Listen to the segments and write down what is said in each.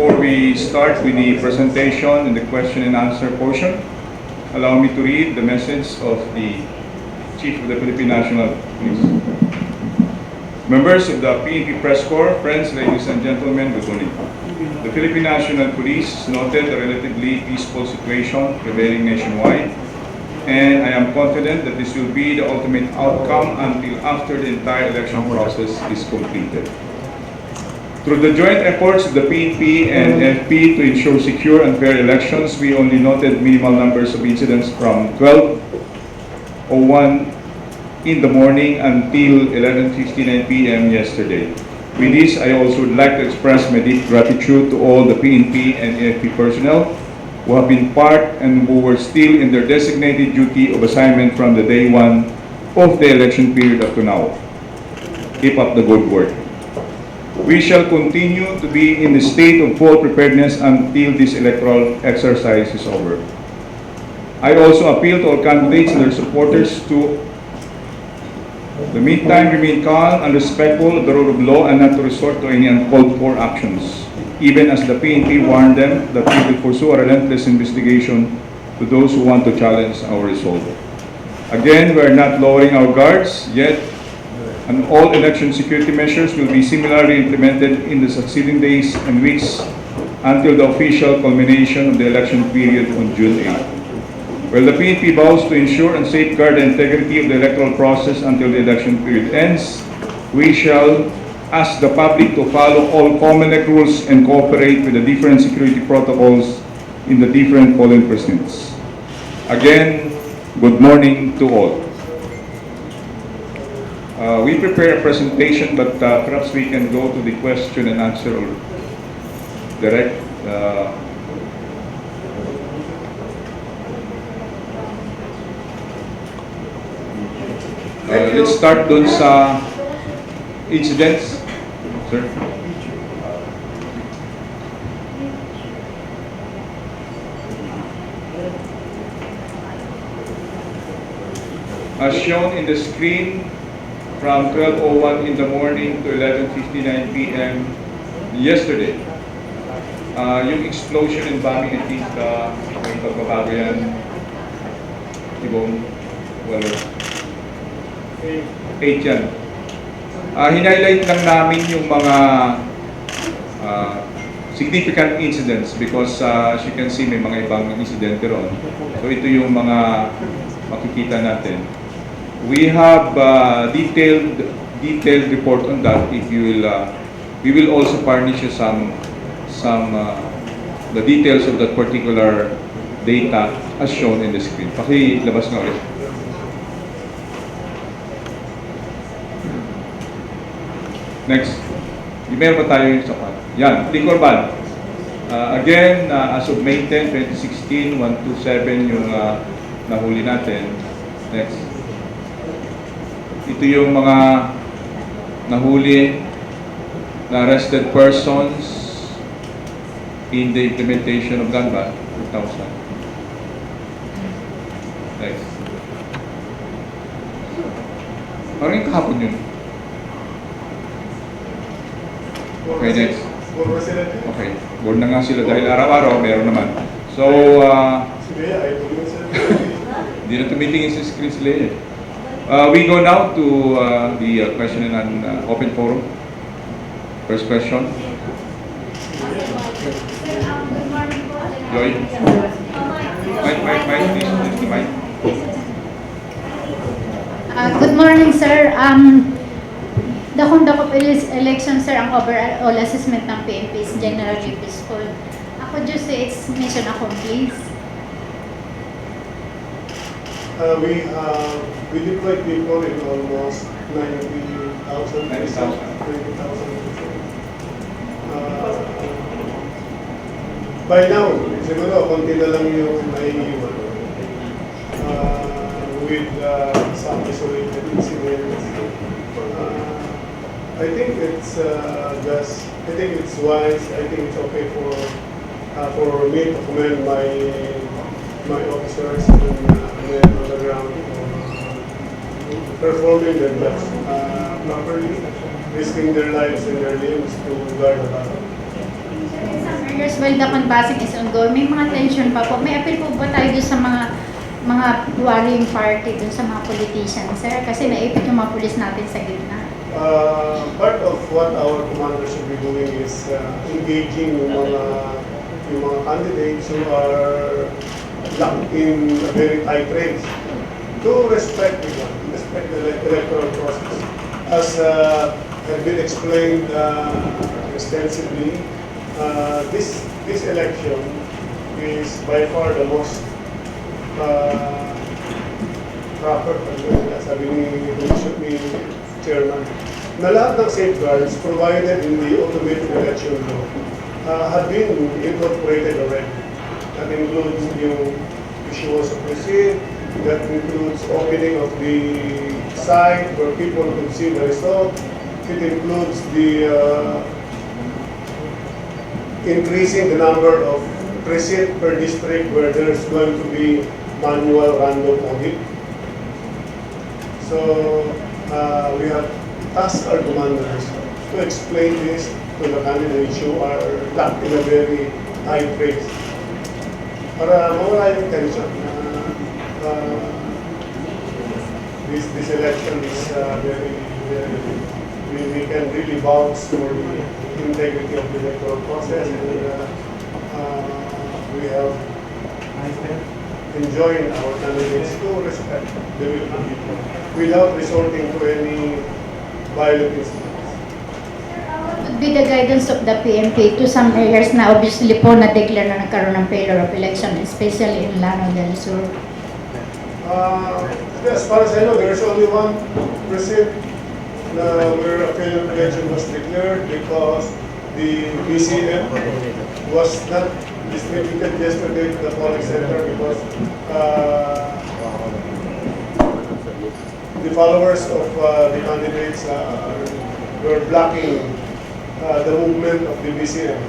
before we start with the presentation and the question and answer portion, allow me to read the message of the Chief of the Philippine National Police. Members of the PNP Press Corps, friends, ladies and gentlemen, good morning. The Philippine National Police noted the relatively peaceful situation prevailing nationwide, and I am confident that this will be the ultimate outcome until after the entire election process is completed. Through the joint efforts of the PNP and FP to ensure secure and fair elections, we only noted minimal numbers of incidents from 12:01 in the morning until 11:59 p.m. yesterday. With this, I also would like to express my deep gratitude to all the PNP and FP personnel who have been part and who were still in their designated duty of assignment from the day one of the election period up to now. Keep up the good work. We shall continue to be in the state of full preparedness until this electoral exercise is over. I also appeal to all candidates and their supporters to, in the meantime, remain calm and respectful of the rule of law and not to resort to any uncalled for actions, even as the PNP warned them that we will pursue a relentless investigation to those who want to challenge our resolve. Again, we are not lowering our guards yet, and all election security measures will be similarly implemented in the succeeding days and weeks until the official culmination of the election period on June 8. While the PNP vows to ensure and safeguard the integrity of the electoral process until the election period ends, we shall ask the public to follow all COMELEC rules and cooperate with the different security protocols in the different polling precincts. Again, good morning to all. We prepare a presentation, but perhaps we can go to the question and answer or direct. Let's start dun sa incidents. Sir? As shown in the screen, from 12:01 in the morning to 11:59 p.m. yesterday. Yung explosion and bombing, I think, may pagbabago yan. Ibong, wala. 8 yan. Hinighlight lang namin yung mga significant incidents because as you can see, may mga ibang incidente ron. So ito yung mga makikita natin. We have detailed report on that. If you will, we will also furnish you some the details of that particular data as shown in the screen. Pakilabas nga ulit. Next. Meron pa tayo yung sapat. Yan, liquor ban. Again, as of May 10, 2016, 127 yung nahuli natin. Next. Ito yung mga nahuli na arrested persons in the implementation of gun ban 2000. Next. Parang yung kahapon yun. Okay, next. Okay. Board na nga sila dahil araw-araw meron naman. So, hindi na tumitingin sa screen sila eh. We go now to the question and open forum. First question. Joy. Mike, please, the mic. Good morning, sir. The conduct of election, sir, ang overall assessment ng PNP is generally peaceful. Ako just say it's mission accomplished. We deployed people in almost 90,000. By now, siguro, konti na lang yung naiiwan. With some isolated incidents. I think it's wise. I think it's okay for me to commend my officers and men on the ground performing their jobs properly, risking their lives and their limbs to guard the battle. areas while the canvassing is ongoing, may mga tension pa po. May appeal po ba tayo doon sa mga warring party doon sa mga politicians, sir? Kasi naipit yung mga pulis natin sa gitna. Part of what our commander should be doing is engaging yung mga candidates who are locked in a very tight race to respect the electoral process. As has been explained extensively, this election is by far the most proper, sabi ni Chairman, na lahat ng safeguards provided in the automated election law have been incorporated already. That includes yung issuance of receipt, that includes opening of the site where people could see the result. It includes the increasing the number of precinct per district where there's going to be manual random audit. So we have tasked our commanders to explain this to the candidates who are locked in a very high race. Para mawala yung tension. This election is very, we can really vouch for the integrity of the electoral process, and we have enjoined our candidates to respect the will of the people without resorting to any violent incidents. What would be the guidance of the PNP to some areas na obviously po na-declare na nagkaroon ng failure of election, especially in Lanao del Sur? As far as I know, there is only one precinct where a failure of election was declared because the BCM was not distributed yesterday to the polling center because the followers of the candidates were blocking the movement of the BCM.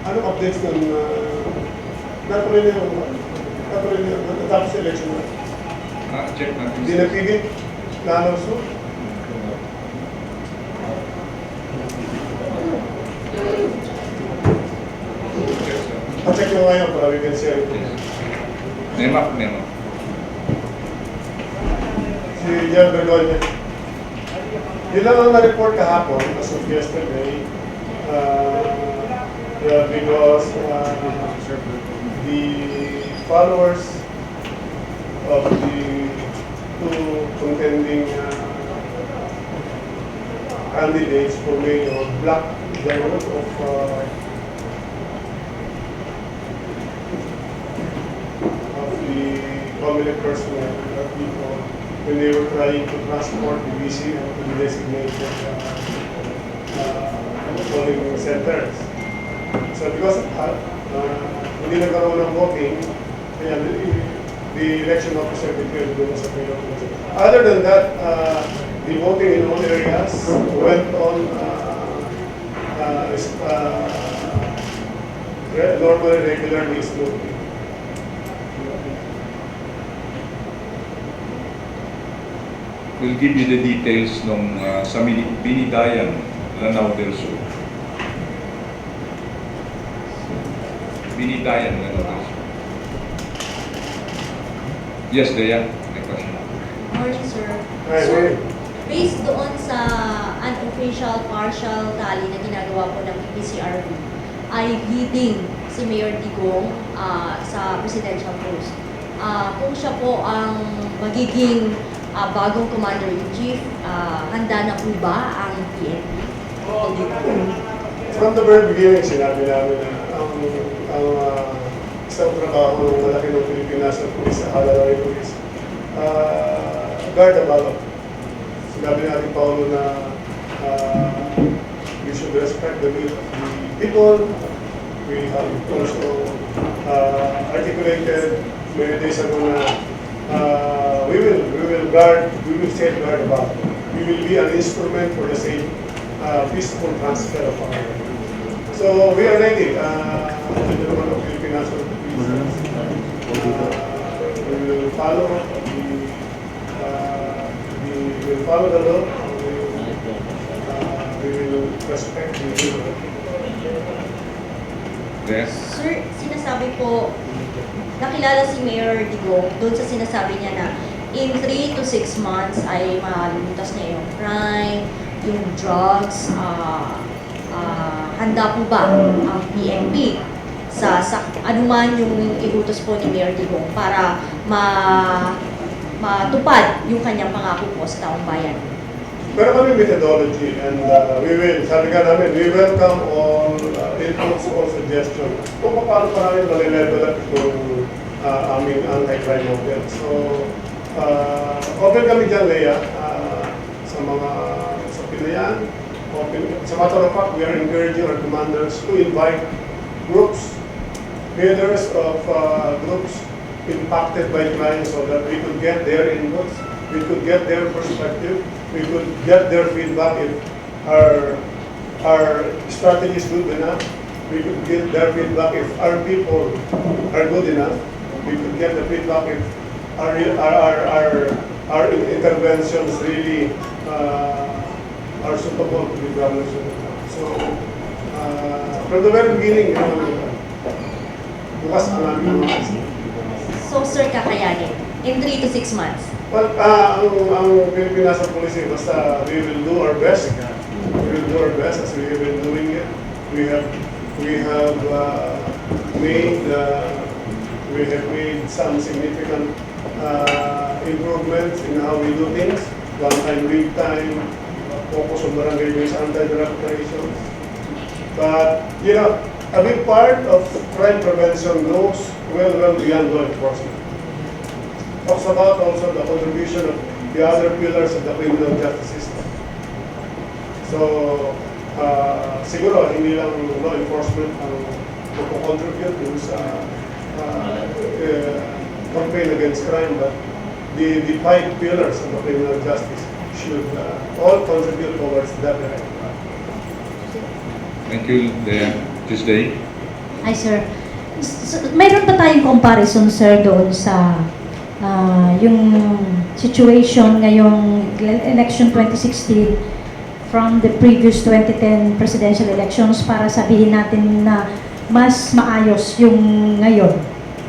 Anong updates ng natuloy na natapos election na? Check natin. Hindi napigit na anonso? Check mo ngayon para we can share it. Memo. Si Jan Bergonya. Yun lang ang na-report kahapon as of yesterday. Because the followers of the two contending candidates for mayor blocked the route of the public personnel people when they were trying to transport the BC to the designated polling centers. So because of that, hindi nagkaroon ng voting, kaya the election officer declared doon sa failure. Other than that, the voting in all areas went on normally, regularly, smoothly. We'll give you the details nung sa Binidayan, Lanao del Sur. Binidayan, Lanao del Sur. Yes, Dea, may question. Morning, sir. Hi, Sir, morning. based doon sa unofficial partial tally na ginagawa po ng PCRB, ay leading si Mayor Digong sa presidential post. Kung siya po ang magiging bagong Commander-in-Chief, handa na po ba ang PNP? From the very beginning, sinabi namin na ang isang trabaho ng malaki ng Philippine National Police, Halalaway Police, guard the ballot. Sinabi natin, Paulo, na we should respect the will of the people. We have also articulated many days ago na we will safeguard the ballot. We will be an instrument for the safe, peaceful transfer of power. So we are ready. The Department of Philippine National Police. We will follow the law. We will respect There. Sir, sinasabi po, nakilala si Mayor Digong doon sa sinasabi niya na in 3 to 6 months ay malulutas niya yung crime, yung drugs, handa po ba ang PNP sa anuman yung iutos po ni Mayor Digong para matupad yung kanyang pangako po sa taong bayan? Pero kami methodology and sabi nga namin, we welcome all inputs or suggestions kung paano pa namin malilevel up itong aming anti-crime model. So, open kami dyan, Leia, sa mga sa Pinayan. Sa matter of fact, we are encouraging our commanders to invite groups, leaders of groups impacted by crime so that we could get their inputs, we could get their perspective, we could get their feedback if our strategy is good enough, we could get their feedback if our people are good enough, we could get the feedback if our interventions really are suitable to be done. So, from the very beginning, bukas ang aming mga. So, sir, kakayanin in 3 to 6 months? Well, ang Pilipinas sa policy, basta we will do our best. We will do our best as we have been doing it. We have made some significant improvements in how we do things. One-time, lead time, focus on barangay-based anti-drug operations. But, you know, a big part of crime prevention goes well beyond law enforcement. Talks about also the contribution of the other pillars of the criminal justice system. So, siguro hindi lang law enforcement ang mag-contribute dun sa campaign against crime, but the 5 pillars of the criminal justice should all contribute towards that direction. Thank you, Lea. Tuesday. Ay, sir. Mayroon pa tayong comparison, sir, doon sa yung situation ngayong election 2016 from the previous 2010 presidential elections para sabihin natin na mas maayos yung ngayon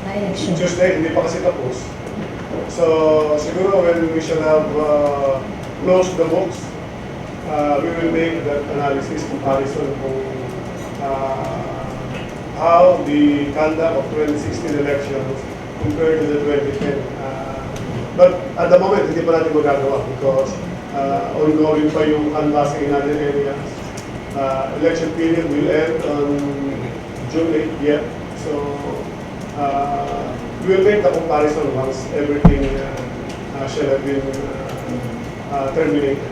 na election. Tuesday, hindi pa kasi tapos. So, siguro when we shall have closed the books, we will make that analysis comparison kung how the conduct of 2016 elections compared to the 2010. But at the moment, hindi pa natin magagawa because ongoing pa yung canvassing in other areas. Election period will end on June 8 yet. So, we will make the comparison once everything shall have been terminated.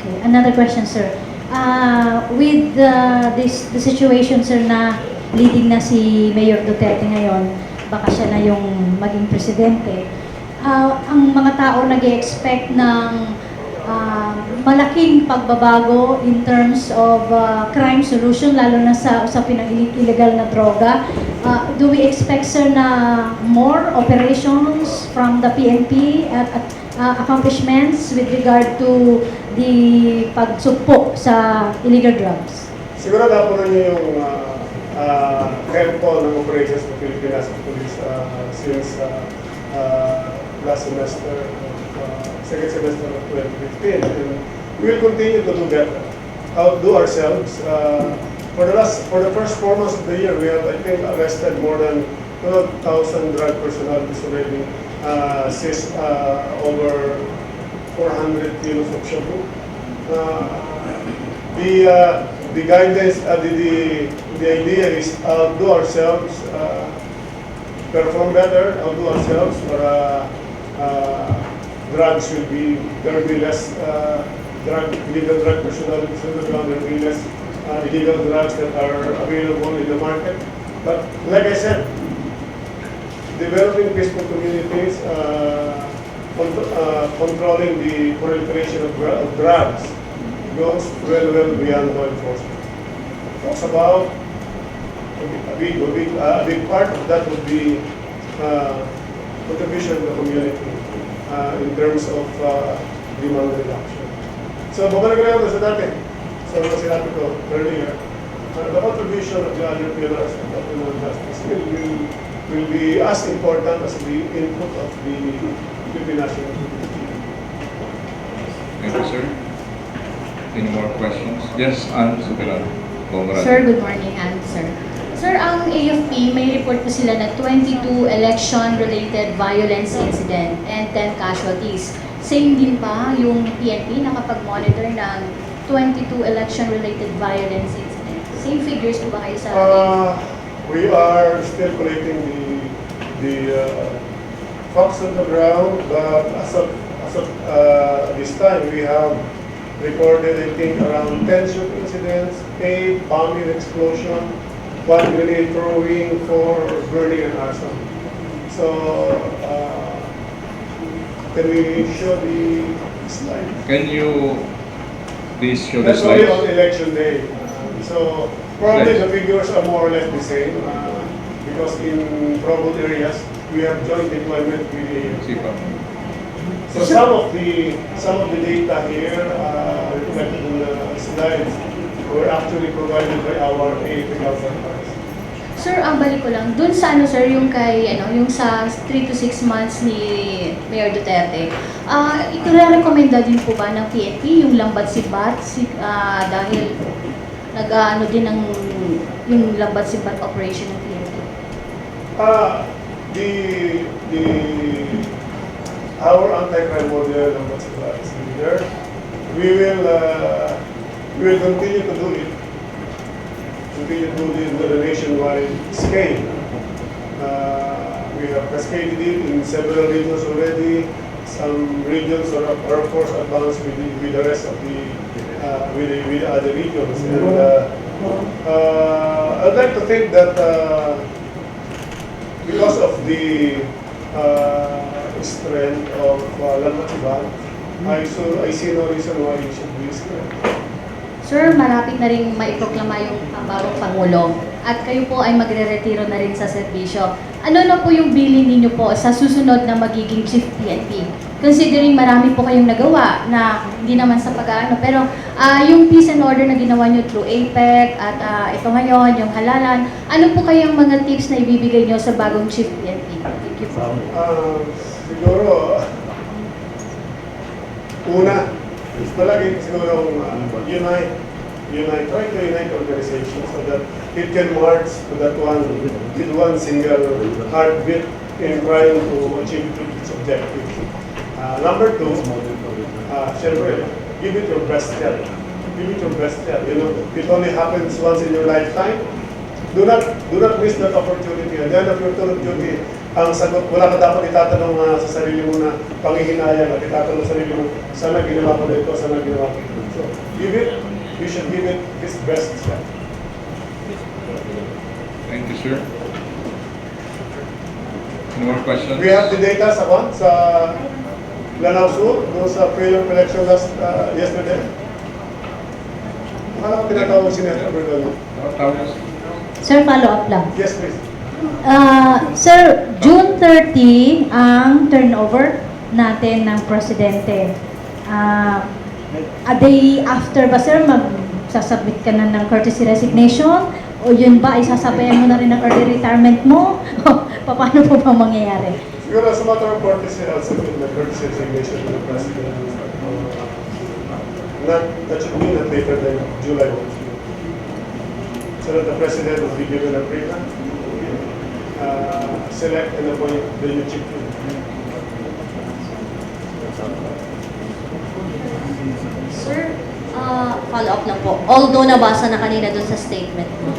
Okay. Another question, sir. With the situation, sir, na leading na si Mayor Duterte ngayon, baka siya na yung maging presidente, ang mga tao nag-expect ng malaking pagbabago in terms of crime solution, lalo na sa usapin ng illegal na droga. Do we expect, sir, na more operations from the PNP at accomplishments with regard to the pagsugpo sa illegal drugs? Siguro dapat rin yung tempo ng operations ng Pilipinas Police since last semester, second semester of 2015. And we will continue to do that, outdo ourselves. For the first 4 months of the year, we have, I think, arrested more than 12,000 drug personalities already, seized over 400 kilos of shabu. The guidance, the idea is outdo ourselves, perform better, outdo ourselves, para drugs there will be less illegal drug personalities on the ground, there will be less illegal drugs that are available in the market. But like I said, developing peaceful communities, controlling the proliferation of drugs goes well beyond law enforcement. Talks about a big part of that would be contribution to the community in terms of demand reduction. So, babalik na yun sa dati. So, sinabi ko earlier, the contribution of the other pillars of the criminal justice will be as important as the input of the Philippine National Security. Thank you, sir. Any more questions? Yes, Ann Sukaran. Sir, good morning, and sir. Sir, ang AFP, may report po sila na 22 election-related violence incident and 10 casualties. Same din ba yung PNP nakapag-monitor ng 22 election-related violence incident? Same figures po ba kayo sa We are still collecting the facts on the ground, but as of this time, we have recorded, I think, around 10 shoot incidents, 8 bombing explosion, 1 grenade throwing, 4 burning and arson. So, can we show the slide? Can you please show the That's only slide? on election day. So, probably the figures are more or less the same, because in troubled areas, we have joint deployment with the CPNP. So some of the data here reflected in the slides were actually provided by our AFP counterparts. Sir, ang balik ko lang, dun sa ano sir, yung kay, yung sa 3 to 6 months ni Mayor Duterte, ito-recommenda din po ba ng PNP yung lambat sibat dahil nag-ano din ng yung lambat sibat operation ng PNP? Our anti-crime model and what's is leader. We will continue to do it. Continue to do it on a nationwide scale. We have cascaded it in several regions already. Some regions are of course advanced with the rest of the with the other regions. And I'd like to think that because of the strength of Lamatiban, I see no reason why it should be strength. Sir, malapit na rin maiproklama yung bagong Pangulo at kayo po ay magre-retiro na rin sa serbisyo. Ano na po yung bilin ninyo po sa susunod na magiging Chief PNP? Considering marami po kayong nagawa na hindi naman sa pag-aano, pero yung peace and order na ginawa nyo through APEC at ito ngayon, yung halalan, ano po kayang mga tips na ibibigay nyo sa bagong Chief PNP? Thank you po. Siguro, una, palagi siguro try to unite organizations so that it can march to that with one single heartbeat in trying to achieve its objective. Number two, syempre, give it your best shot. Give it your best shot. You know, it only happens once in your lifetime. Do not miss that opportunity. At the end of your tour of duty, ang sagot, wala ka dapat itatanong sa sarili mo na panghihinayang at itatanong sa sarili mo, sana ginawa ko dito, sana ginawa ko dito. So, you should give it its best shot. Thank you, sir. Any more questions? We have the data sa Lanao Sur, doon sa failure collection yesterday. Akala ko tinatawag si Senator Bergano. Sir, follow-up lang. Yes, please. Sir, June 30 ang turnover natin ng presidente. A day after ba, sir, magsasubmit ka na ng courtesy resignation? O yun ba, isasabayan mo na rin ang early retirement mo? Paano po ba mangyayari? Siguro, as a matter of courtesy, I'll submit the courtesy resignation to the President. That should be not later than July 1. So that the President will be given a freedom, select and appoint the new chief. Sir, follow-up lang po. Although nabasa na kanina doon sa statement mo.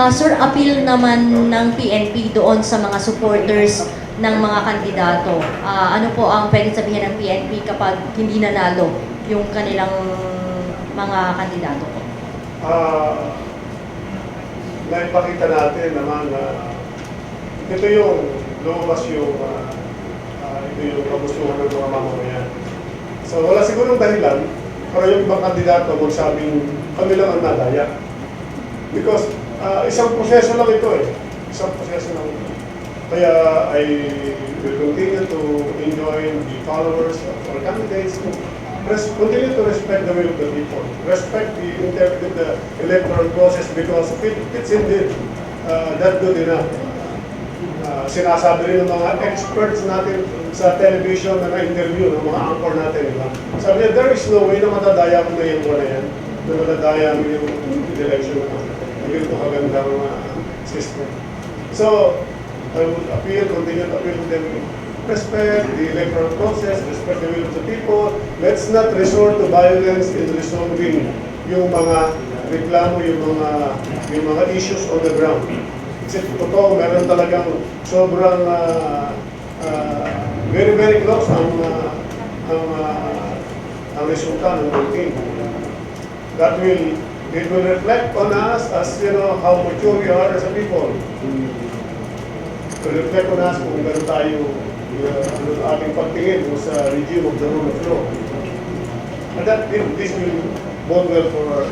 Sir, appeal naman ng PNP doon sa mga supporters ng mga kandidato. Ano po ang pwede sabihin ng PNP kapag hindi nanalo yung kanilang mga kandidato po? Naipakita natin naman na ito yung lumabas yung kagustuhan ng mga mamamayan. So wala sigurong dahilan para yung ibang kandidato magsabing kami lang ang nadaya. Because isang proseso lang ito eh. Isang proseso lang ito. Kaya I will continue to enjoy the followers of our candidates Continue to respect the will of the people. Respect the electoral process because it's indeed that good enough. Sinasabi rin ng mga experts natin sa television na na-interview ng mga anchor natin, di ba? Sabi niya, there is no way na matadaya ko na yung na yan, na matadaya mo yung election na hindi ito kagandang system. So, I would continue to appeal to them, respect the electoral process, respect the will of the people. Let's not resort to violence in resolving yung mga reklamo, yung mga issues on the ground. Kasi totoo, meron talagang sobrang very, very close ang resulta ng voting. It will reflect on us as, how mature we are as a people. It will reflect on us kung gano'n tayo ating pagtingin sa regime of the rule of law. And this will bode well for our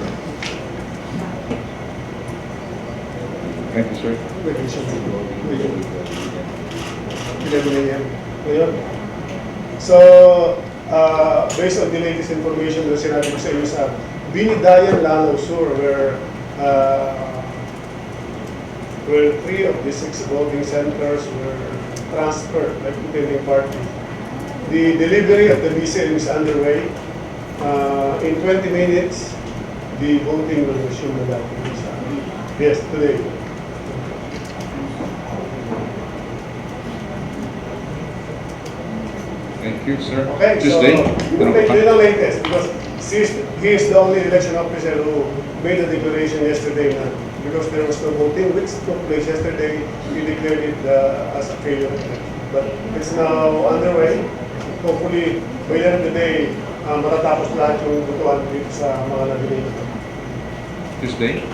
Thank you, sir. So, based on the latest information na sinabi ko sa inyo sa Binidayan, Lanao Sur, where 3 of the 6 voting centers were transferred by contending parties. The delivery of the BCM is underway. In 20 minutes, the voting will resume na that. Yes, today. Thank you, sir. Okay, Tuesday? yun ang latest because he is the only election officer who made a declaration yesterday na because there was no voting which took place yesterday, he declared it as a failure. But it's now underway. Hopefully, by the end of the day, matatapos lahat yung butuan dito sa mga nabili. Tuesday?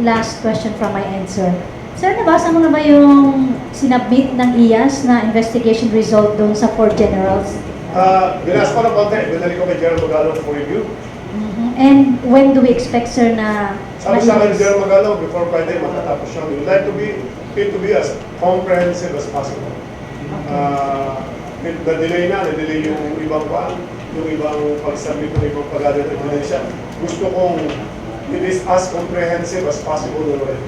Last question from my end, sir. Sir, nabasa mo na ba yung sinubmit ng IAS na investigation result doon sa 4 generals? Binas ko ng konti, binalik ko kay General Magalong for review. And when do we expect, sir, na Sabi sa akin, General Magalong, before Friday, matatapos siya. We would like it to be as comprehensive as possible. Na-delay yung ibang pag-submit ng ibang pag-gather ng ebidensya. Gusto kong it is as comprehensive as possible already.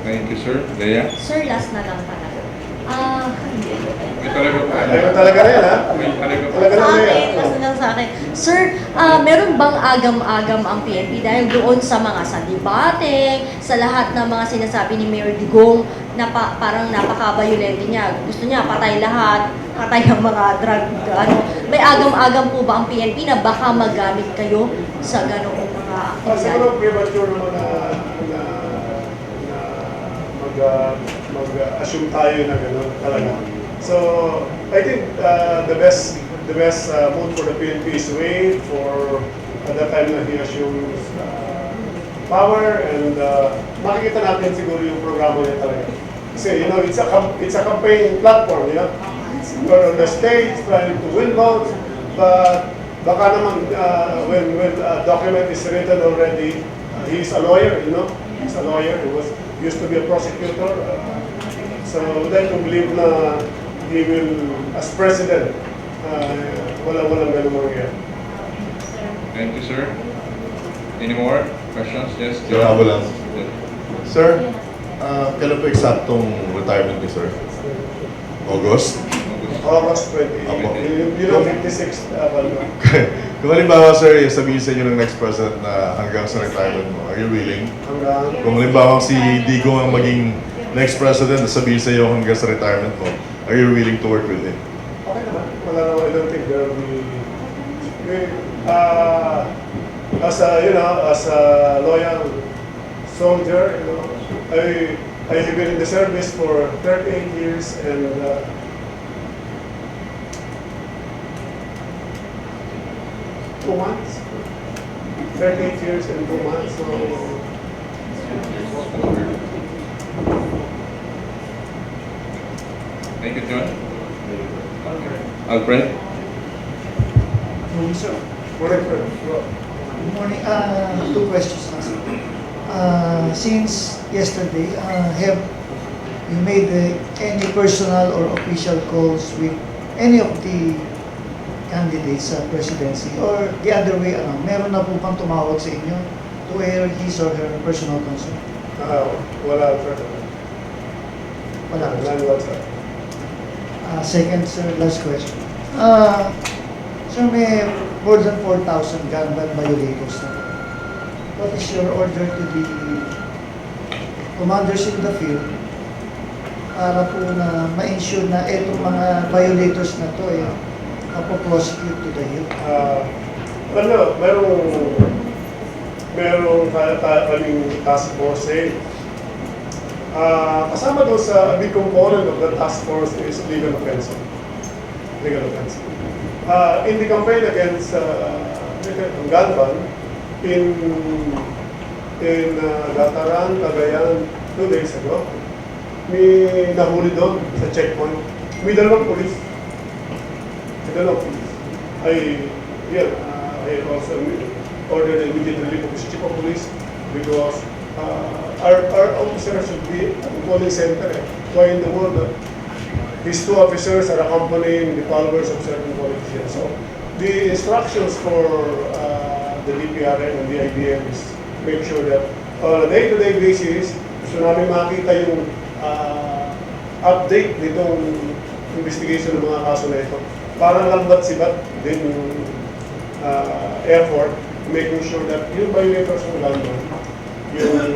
Thank you, sir. Leia? Sir, last na lang talaga. May talaga po. Talaga na yan, ha? May talaga po. Talaga na Sa yan. akin, last na lang sa akin. Sir, meron bang agam-agam ang PNP dahil doon sa mga sa debate, sa lahat ng mga sinasabi ni Mayor Digong na parang napaka-violente niya. Gusto niya patay lahat, patay ang mga drug, May agam-agam po ba ang PNP na baka magamit kayo sa ganoong mga aktibidad? Siguro premature naman na mag-assume tayo na gano'n talaga. So, I think the best move for the PNP is to wait for the time na he assumes power and makikita natin siguro yung programa niya talaga. Kasi, it's a campaign platform, We're on the stage trying to win votes, but baka naman when a document is written already, he's a lawyer, He's a lawyer. He used to be a prosecutor. So I would like to believe na he will, as president, walang ganun mangyayari. Thank you, sir. Any more questions? Yes, Sir, ako lang. Sir, kailan po eksaktong retirement ni sir? August? August 20. Apo. 56th. Kung halimbawa sir, sabihin sa inyo ng next president na hanggang sa retirement mo, are you willing? Kung halimbawa si Digong ang maging next president, sabihin sa iyo hanggang sa retirement mo, are you willing to work with him? Okay naman. Wala naman, I don't think there will be... as a loyal soldier, I have been in the service for 38 years and 2 months. 38 years and 2 months. So, Thank you, John. Alfred? sir. Correct, sir. Good morning. 2 questions. Since yesterday, have you made any personal or official calls with any of the candidates sa presidency or the other way around? Meron na po bang tumawag sa inyo to air his or her personal concern? Wala, sir. Wala po. None whatsoever. Second, sir, last question. Sir, may more than 4,000 gun ban violators na. What is your order to the commanders in the field para po na ma-ensure na itong mga violators na to mapoprosecute to the hilt? Merong kaming task force kasama doon sa big component of the task force is legal offense. Legal offense. In the campaign against gun ban, in Gataran, Cagayan, 2 days ago, may nahuli doon sa checkpoint. May dalawang police. I also ordered immediate relief of the chief of police because our officers should be at the polling center. Why in the world these 2 officers are accompanying the followers of certain politicians? So the instructions for the DPRM and the IBM is make sure that on a day-to-day basis, gusto namin makita yung update nitong investigation ng mga kaso na ito. Parang lambat sibat din yung effort, making sure that yung violators ng gun ban,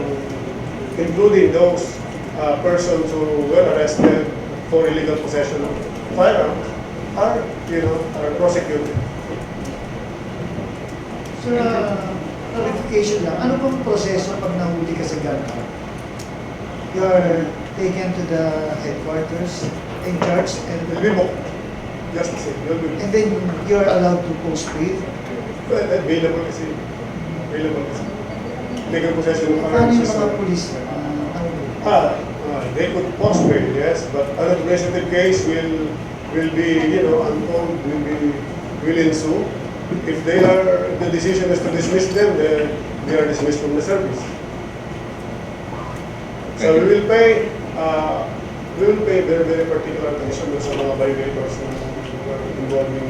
including those persons who were arrested for illegal possession of firearms, are prosecuted. Sir, clarification lang. Ano pong proseso pag nahuli ka sa gun ban? You are taken to the headquarters in charge Will be booked. Just the same. and then you are allowed to post bail. Available kasi. Legal possession of Paano firearms yung is mga pulis? Nahuli? they could post bail, yes, but an administrative case will be, unfold, will ensue. If the decision is to dismiss them, they are dismissed from the service. So we will pay very, very particular attention sa mga violators na involving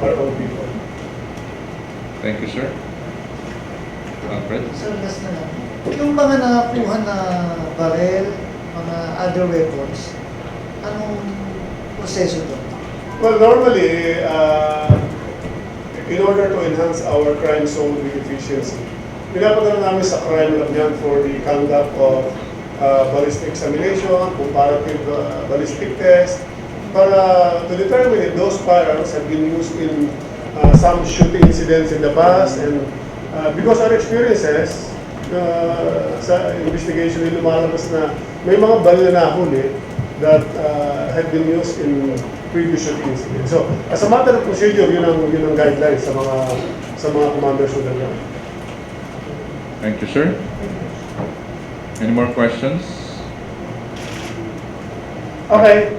our own people. Thank you, sir. Fred? Sir, last na lang. Yung mga nakakuha na barel, mga other weapons, anong proseso doon? Well, normally, in order to enhance our crime solving efficiency, pinapadala namin sa crime lab yan for the conduct of ballistic examination, comparative ballistic test, para to determine if those firearms have been used in some shooting incidents in the past, and because our experiences sa investigation ay lumalabas na may mga baril na nahuli that had been used in previous shooting incidents. So, as a matter of procedure, yun ang guidelines sa mga commanders of the gun. Thank you, sir. Any more questions? Okay.